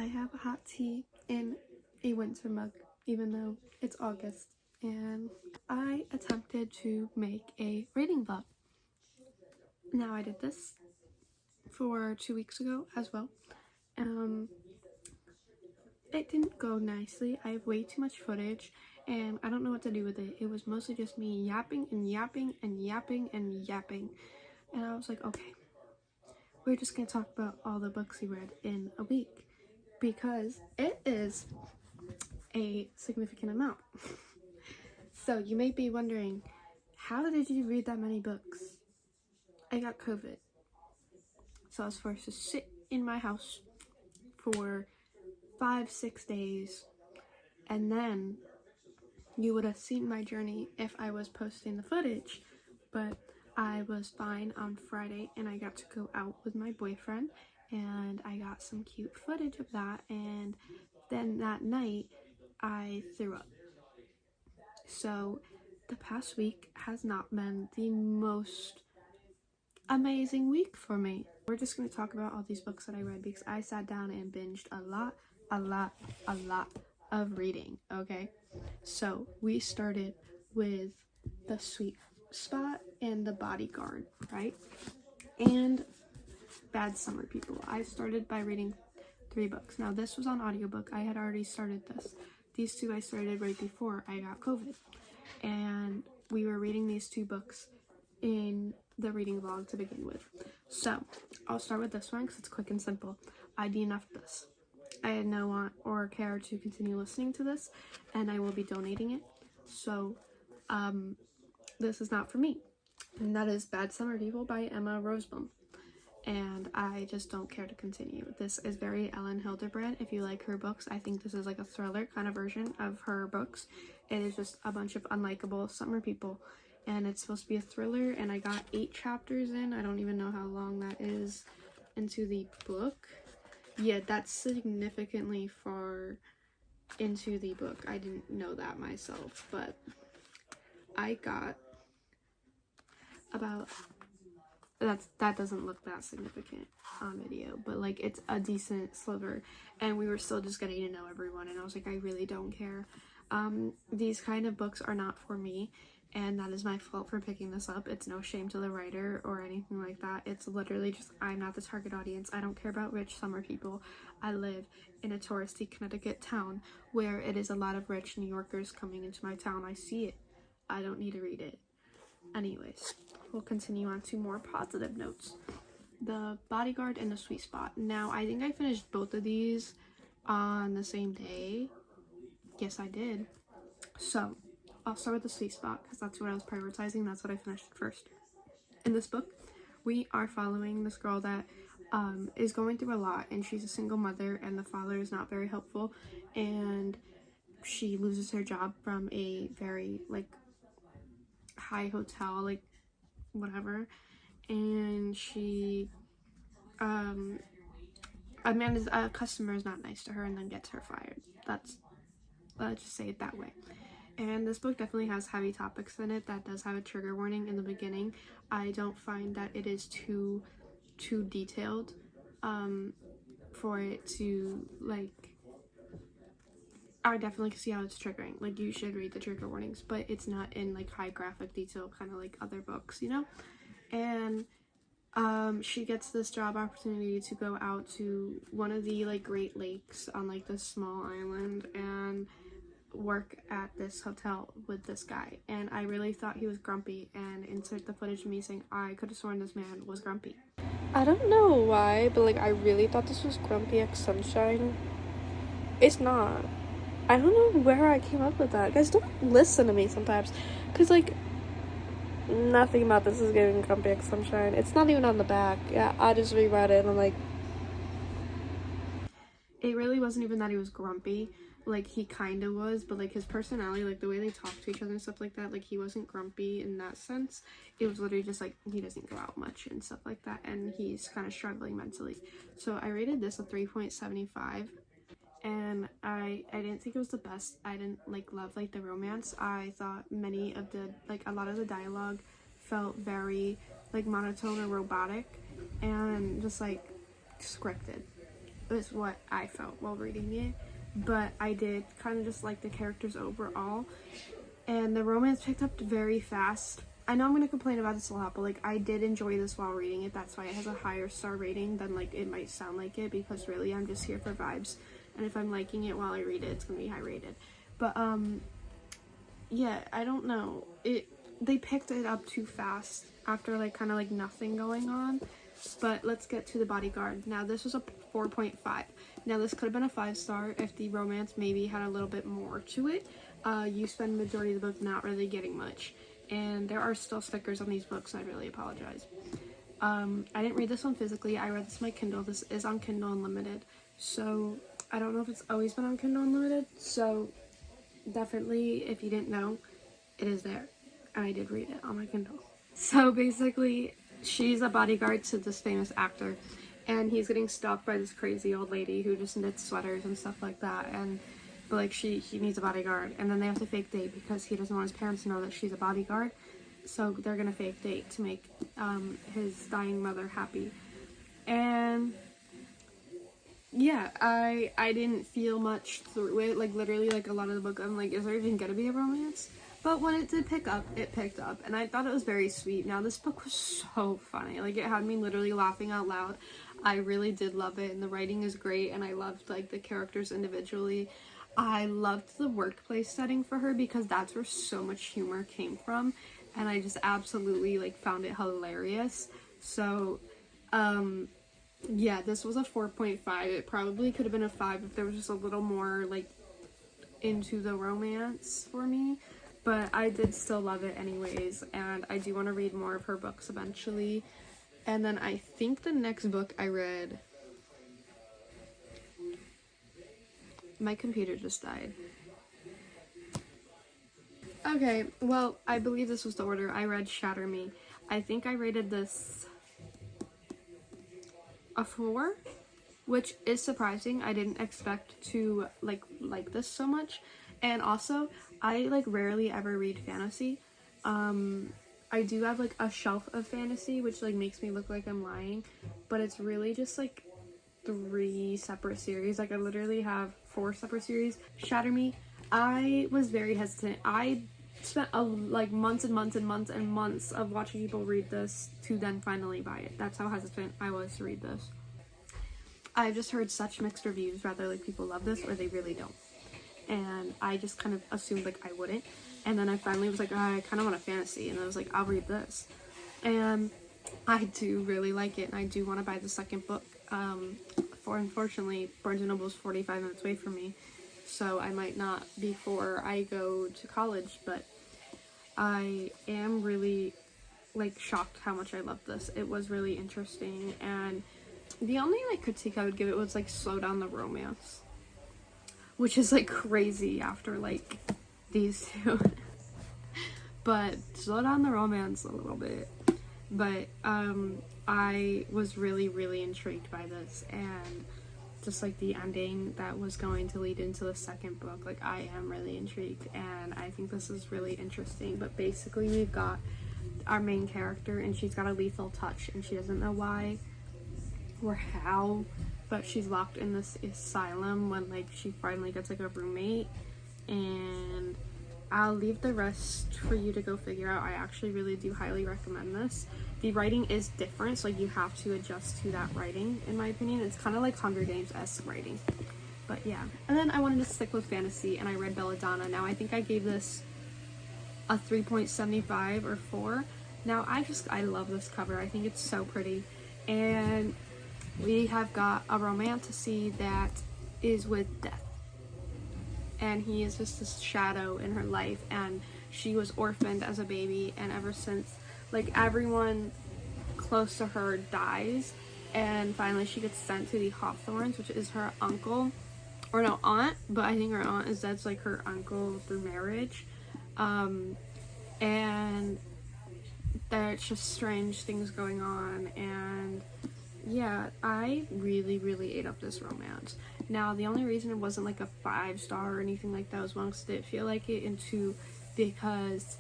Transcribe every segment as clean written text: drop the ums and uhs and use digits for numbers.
I have a hot tea in a winter mug, even though it's August, and I attempted to make a reading vlog. Now, I did this for 2 weeks ago as well. It didn't go nicely. I have way too much footage, and I don't know what to do with it. It was mostly just me yapping and yapping and yapping and yapping, and I was like, okay, we're just gonna talk about all the books we read in a week, because it is a significant amount. So you may be wondering, how did you read that many books? I got COVID, so I was forced to sit in my house for 5-6 days, and then you would have seen my journey if I was posting the footage. But I was fine on Friday, and I got to go out with my boyfriend, and I got some cute footage of that, and then that night I threw up. So the past week has not been the most amazing week for me. We're just going to talk about all these books that I read, because I sat down and binged a lot of reading, okay? So we started with The Sweet Spot and The Bodyguard, right? And Bad Summer People. I started by reading 3 books. Now, this was on audiobook. I had already started this. These 2 I started right before I got COVID. And we were reading these 2 books in the reading vlog to begin with. So, I'll start with this one because it's quick and simple. I DNF'd this. I had no want or care to continue listening to this, and I will be donating it. So, this is not for me. And that is Bad Summer People by Emma Roseblum. And I just don't care to continue. This is very Ellen Hildebrand. If you like her books, I think this is like a thriller kind of version of her books. It is just a bunch of unlikable summer people, and it's supposed to be a thriller, and I got 8 chapters in. I don't even know how long that is into the book. Yeah, that's significantly far into the book. I didn't know that myself, but I got about... that doesn't look that significant on video, but like it's a decent sliver, and we were still just getting to know everyone, and I was like, I really don't care. These kind of books are not for me, and that is my fault for picking this up. It's no shame to the writer or anything like that. It's literally just, I'm not the target audience. I don't care about rich summer people. I live in a touristy Connecticut town where it is a lot of rich New Yorkers coming into my town. I see it. I don't need to read it. Anyways, we'll continue on to more positive notes. The Bodyguard and The Sweet Spot. Now, I think I finished both of these on the same day. Yes, I did. So, I'll start with The Sweet Spot because that's what I was prioritizing. That's what I finished first. In this book, we are following this girl that is going through a lot, and she's a single mother, and the father is not very helpful, and she loses her job from a very, like, high hotel, like, whatever, and she, a customer is not nice to her and then gets her fired. Let's just say it that way. And this book definitely has heavy topics in it. That does have a trigger warning in the beginning. I don't find that it is too detailed for it to, like, I definitely see how it's triggering. Like, you should read the trigger warnings, but it's not in like high graphic detail, kind of like other books, you know? And she gets this job opportunity to go out to one of the like Great Lakes on like this small island and work at this hotel with this guy, and I really thought he was grumpy, and insert the footage of me saying I could have sworn this man was grumpy. I don't know why, but like I really thought this was Grumpy X Sunshine. It's not. I don't know where I came up with that. Guys, don't listen to me sometimes, because like nothing about this is giving Grumpy X Sunshine. It's not even on the back. Yeah, I just reread it and I'm like, it really wasn't even that he was grumpy. Like, he kind of was, but like his personality, like the way they talk to each other and stuff like that, like he wasn't grumpy in that sense. It was literally just like he doesn't go out much and stuff like that, and he's kind of struggling mentally. So I rated this a 3.75, and I didn't think it was the best. I didn't like love like the romance. I thought many of the, like, a lot of the dialogue felt very like monotone or robotic and just like scripted. is what I felt while reading it, but I did kind of just like the characters overall, and the romance picked up very fast. I know I'm going to complain about this a lot, but like I did enjoy this while reading it. That's why it has a higher star rating than like it might sound like it, because really I'm just here for vibes, and if I'm liking it while I read it, it's going to be high rated. But yeah, I don't know, they picked it up too fast after like kind of like nothing going on. But let's get to The Bodyguard. Now this was a 4.5. Now this could have been a 5-star if the romance maybe had a little bit more to it. You spend the majority of the book not really getting much, and there are still stickers on these books. I really apologize. I didn't read this one physically. I read this on my Kindle. This is on Kindle Unlimited, so I don't know if it's always been on Kindle Unlimited, so definitely, if you didn't know, it is there, and I did read it on my Kindle. So basically, she's a bodyguard to this famous actor, and he's getting stalked by this crazy old lady who just knits sweaters and stuff like that, but like he needs a bodyguard, and then they have to fake date because he doesn't want his parents to know that she's a bodyguard, so they're gonna fake date to make his dying mother happy. And yeah, I didn't feel much through it. Like literally, like a lot of the book, I'm like, is there even gonna be a romance? But when it did pick up, it picked up, and I thought it was very sweet. Now, this book was so funny. Like, it had me literally laughing out loud. I really did love it, and the writing is great, and I loved, like, the characters individually. I loved the workplace setting for her because that's where so much humor came from, and I just absolutely, like, found it hilarious. So, yeah, this was a 4.5. It probably could have been a 5 if there was just a little more, like, into the romance for me. But I did still love it anyways, and I do want to read more of her books eventually. And then I think the next book I read... My computer just died. Okay, well, I believe this was the order. I read Shatter Me. I think I rated this a 4, which is surprising. I didn't expect to like this so much. And also, I like rarely ever read fantasy. I do have like a shelf of fantasy, which like makes me look like I'm lying, but it's really just like 3 separate series. Like I literally have 4 separate series. Shatter Me, I was very hesitant. I spent like months and months and months and months of watching people read this to then finally buy it. That's how hesitant I was to read this. I've just heard such mixed reviews, rather like people love this or they really don't. And I just kind of assumed like I wouldn't, and then I finally was like, oh, I kind of want a fantasy, and I was like, I'll read this, and I do really like it, and I do want to buy the second book. Unfortunately, Barnes & Noble is 45 minutes away from me, so I might not before I go to college, but I am really like shocked how much I loved this. It was really interesting, and the only like critique I would give it was like slow down the romance, which is like crazy after like these two. But slow down the romance a little bit. But I was really, really intrigued by this, and just like the ending that was going to lead into the second book, like I am really intrigued, and I think this is really interesting. But basically we've got our main character, and she's got a lethal touch, and she doesn't know why or how, but she's locked in this asylum when like she finally gets like a roommate, and I'll leave the rest for you to go figure out. I actually really do highly recommend this. The writing is different, so like you have to adjust to that writing, in my opinion. It's kind of like Hunger Games-esque writing, but yeah. And then I wanted to stick with fantasy, and I read Belladonna. Now I think I gave this a 3.75 or 4. Now I love this cover. I think it's so pretty, and we have got a romantasy that is with death, and he is just this shadow in her life, and she was orphaned as a baby, and ever since like everyone close to her dies, and finally she gets sent to the Hawthorns, which is her uncle, or no, aunt, but I think her aunt is that's like her uncle through marriage, and there's just strange things going on, and yeah, I really, really ate up this romance. Now, the only reason it wasn't like a 5-star or anything like that was one, because I didn't feel like it, and 2, because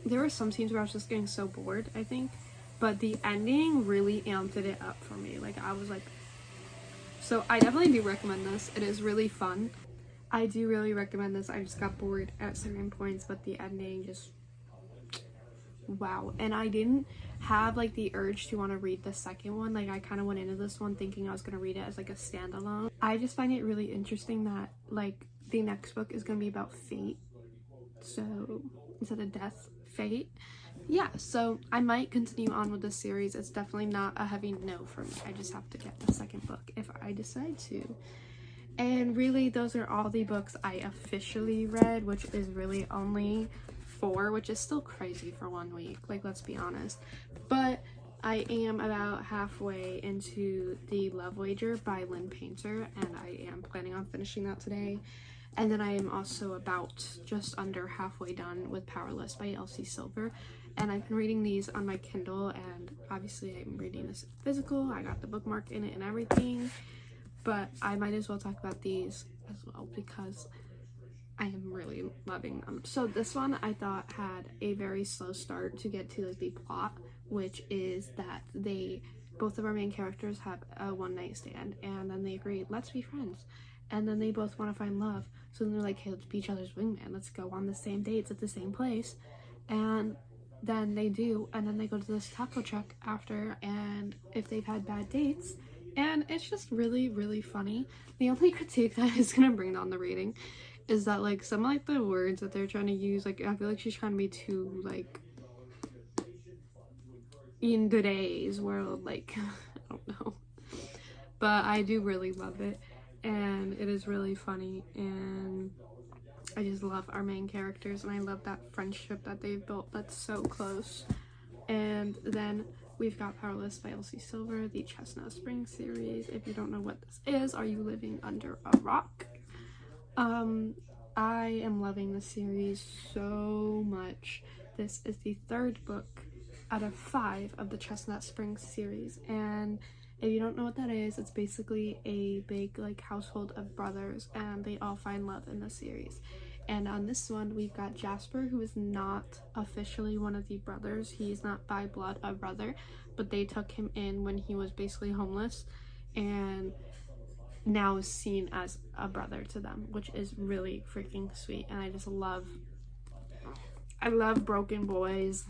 there were some scenes where I was just getting so bored, I think, but the ending really amped it up for me. Like, I was like, So I definitely do recommend this. It is really fun. I do really recommend this. I just got bored at certain points, but the ending just wow. And I didn't have like the urge to want to read the second one. Like I kind of went into this one thinking I was going to read it as like a standalone. I just find it really interesting that like the next book is going to be about fate. So instead of death, fate. Yeah, so I might continue on with this series. It's definitely not a heavy no for me. I just have to get the second book if I decide to. And really, those are all the books I officially read, which is really only 4, which is still crazy for 1 week, like, let's be honest. But I am about halfway into The Love Wager by Lynn Painter, and I am planning on finishing that today. And then I am also about just under halfway done with Powerless by Elsie Silver. And I've been reading these on my Kindle, and obviously I'm reading this physical. I got the bookmark in it and everything. But I might as well talk about these as well because I am really loving them. So this one I thought had a very slow start to get to like the plot, which is that both of our main characters have a one-night stand, and then they agree, let's be friends. And then they both want to find love. So then they're like, hey, let's be each other's wingman. Let's go on the same dates at the same place. And then they do, and then they go to this taco truck after, and if they've had bad dates, and it's just really, really funny. The only critique that is gonna bring down the rating is that like some of like the words that they're trying to use, like I feel like she's trying to be too like in today's world, like I don't know. But I do really love it, and it is really funny, and I just love our main characters, and I love that friendship that they've built that's so close. And then we've got Powerless by Elsie Silver, the Chestnut Springs series. If you don't know what this is, are you living under a rock? I am loving the series so much. This is the 3rd book out of 5 of the Chestnut Springs series, and if you don't know what that is, it's basically a big like household of brothers, and they all find love in the series. And on this one, we've got Jasper, who is not officially one of the brothers. He's not by blood a brother, but they took him in when he was basically homeless, and now is seen as a brother to them, which is really freaking sweet. And I love broken boys.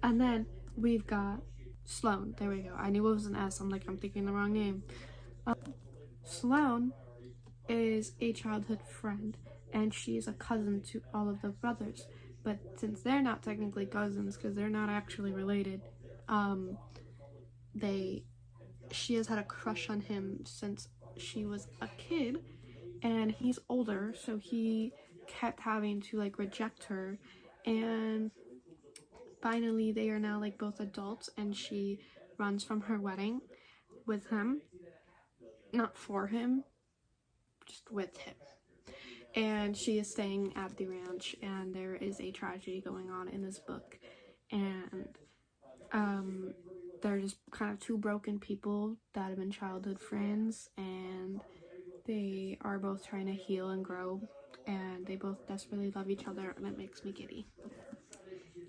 And then we've got Sloane. There we go. I knew it was an S. I'm like, I'm thinking the wrong name. Sloane is a childhood friend, and she is a cousin to all of the brothers. But since they're not technically cousins, because they're not actually related, she has had a crush on him since she was a kid, and he's older, so he kept having to like reject her, and finally they are now like both adults, and she runs from her wedding with him, not for him, just with him. And she is staying at the ranch, and there is a tragedy going on in this book, and they're just kind of 2 broken people that have been childhood friends, and they are both trying to heal and grow, and they both desperately love each other, and it makes me giddy.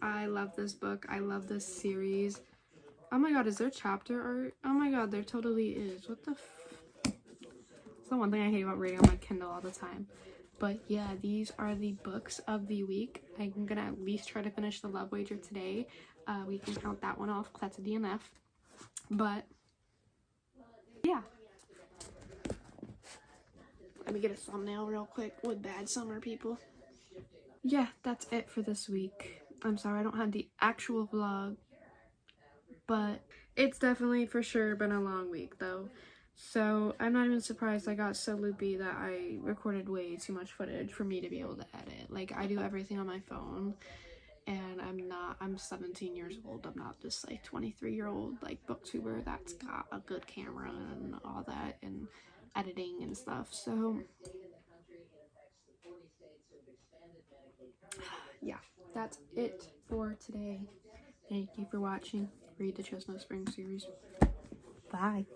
I love this book. I love this series. Oh my god, is there chapter art? Oh my god, there totally is. What the It's the one thing I hate about reading on my Kindle all the time. But yeah, these are the books of the week. I'm gonna at least try to finish The Love Wager today. We can count that one off because that's a DNF. But yeah. Let me get a thumbnail real quick with bad summer people. Yeah, that's it for this week. I'm sorry I don't have the actual vlog, but it's definitely for sure been a long week though. So I'm not even surprised I got so loopy that I recorded way too much footage for me to be able to edit. Like, I do everything on my phone, and I'm 17 years old. I'm not this like 23-year-old like booktuber that's got a good camera and all that and editing and stuff. So yeah, that's it for today. Thank you for watching. Read the Chestnut Springs series. Bye.